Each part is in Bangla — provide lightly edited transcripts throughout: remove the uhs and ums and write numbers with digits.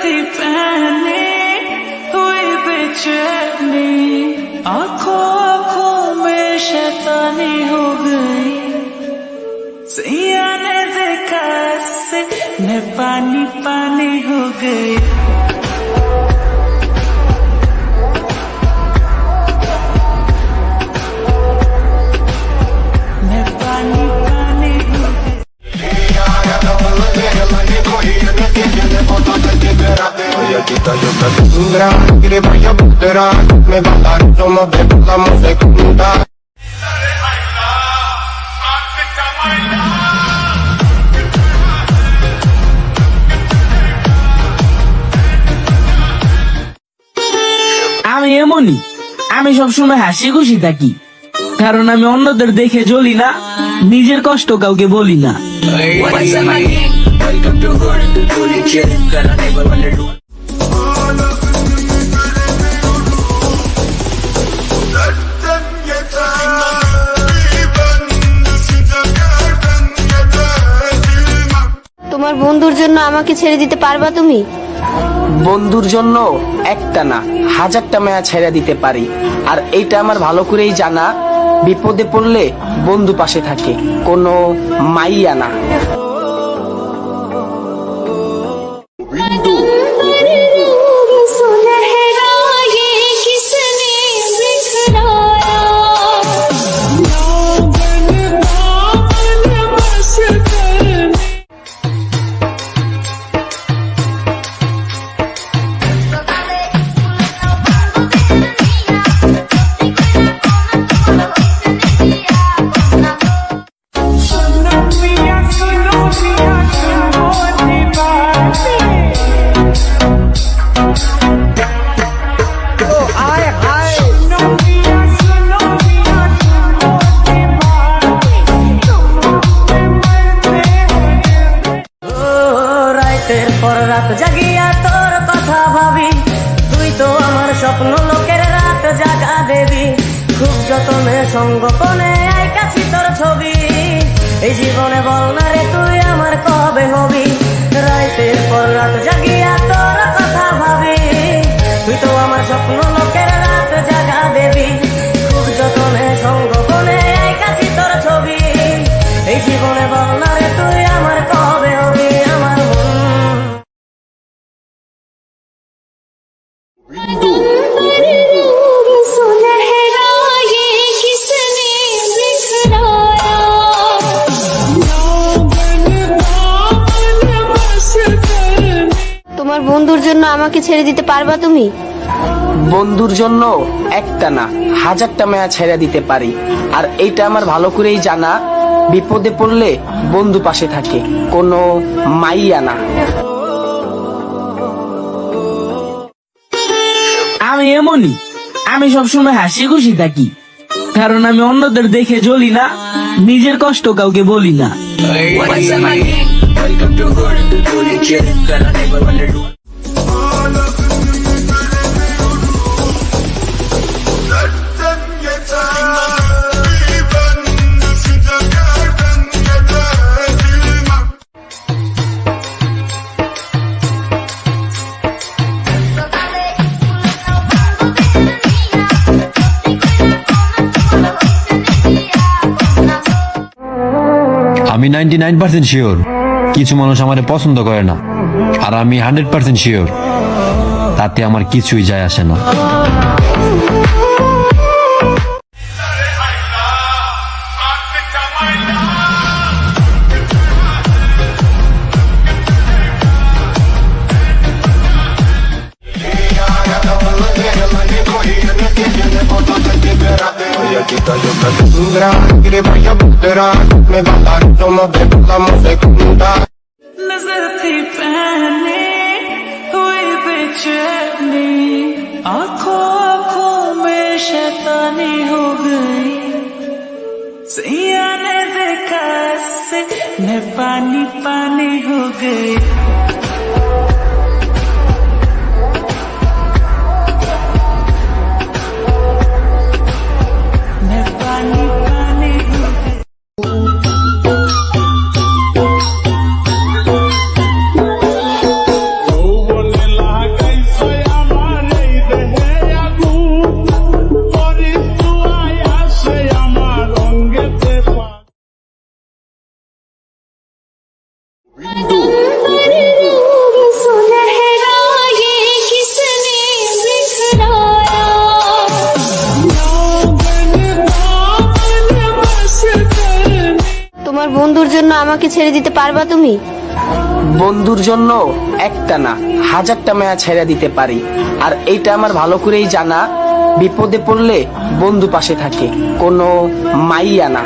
थी पहने हुई बेचैनी, आंखों आंखों में शैतानी हो गई। सैया ने देखा ऐसे मैं पानी पानी हो गई। আমি এমনই, আমি সবসময় হাসি খুশি থাকি, কারণ আমি অন্যদের দেখে জ্বলি না, নিজের কষ্ট কাউকে বলি না। তোমার বন্ধুর জন্য আমাকে ছেড়ে দিতে পারবা তুমি? বন্ধুর জন্য একটা না, হাজারটা মায়া ছেড়ে দিতে পারি। আর এইটা আমার ভালো করেই জানা, বিপদে পড়লে বন্ধু পাশে থাকে, কোনো মাইয়া না। রাত জাগিয়া তোর কথা ভাবি, তুই তো আমার স্বপ্ন লোকের রাত জাগা দেবী। খুব যতনে সঙ্গোপনে আইকাছি তোর ছবি, এই জীবনে বল না রে তুই আমার কবে হবি। রাতের পর রাত জাগিয়া তোর কথা ভাবি, তুই তো আমার স্বপ্ন লোকের রাত জাগা দেবী। খুব যতনে সঙ্গোপনে আইকাছি তোর ছবি, এই জীবনে বল না রে তুই আমার কবে হবি। আমার তোমার বন্ধুর জন্য আমাকে ছেড়ে দিতে পারবা তুমি? বন্ধুর জন্য একটা না, হাজারটা মায়া ছেড়ে দিতে পারি। আর এইটা আমার ভালো করেই জানা, বিপদে পড়লে বন্ধু পাশে থাকে, কোনো মাইয়া না। আমি এমনই, আমি সবসময় হাসি খুশি থাকি, কারণ আমি অন্যদের দেখে জ্বলি না, নিজের কষ্ট কাউকে বলি না। আমি 99% শিওর কিছু মানুষ আমারে পছন্দ করে না, আর আমি 100% শিওর তাতে আমার কিছুই যায় আসে না। नजर थी पहने हुई बेचैनी, आंखों आंखों में शैतानी हो गई। सैया ने देखा ऐसे मैं पानी पानी हो गई। জন্য আমাকে ছেড়ে দিতে পারবা তুমি? বন্ধুর জন্য একটা না হাজারটা মায়া ছেড়ে দিতে পারি, আর এইটা আমার ভালো করেই জানা। বিপদে পড়লে বন্ধু পাশে থাকে, কোনো মাইয়া না।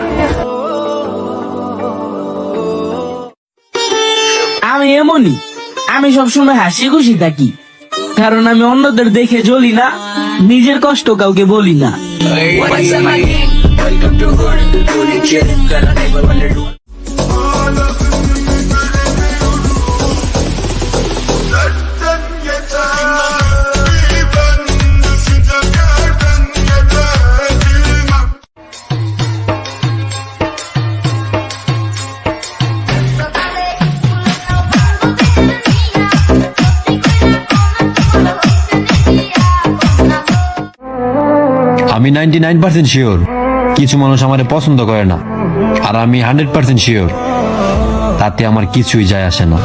আমি এমনই, আমি সবসময় হাসি খুশি থাকি, কারণ আমি অন্যদের দেখে জ্বলি না, নিজের কষ্ট কাউকে বলি না। আমি 99% শিওর কিছু মানুষ আমারে পছন্দ করে না, আর আমি 100% শিওর তাতে আমার কিছুই যায় আসে না।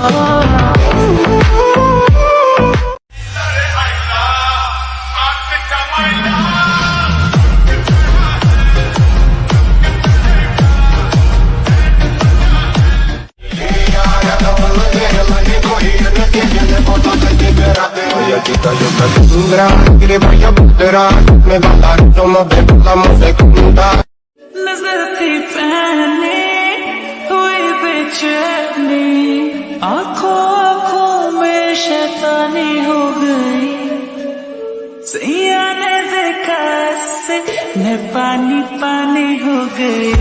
Oye chica, yo te tendrá, quiere vaya volterá, me va a dar, somos de vamos de juntar. नजर थी पहने हुई बेचैनी, आंखों आंखों में शैतानी हो गई। सैया ने देखा से मैं पानी पानी हो गई।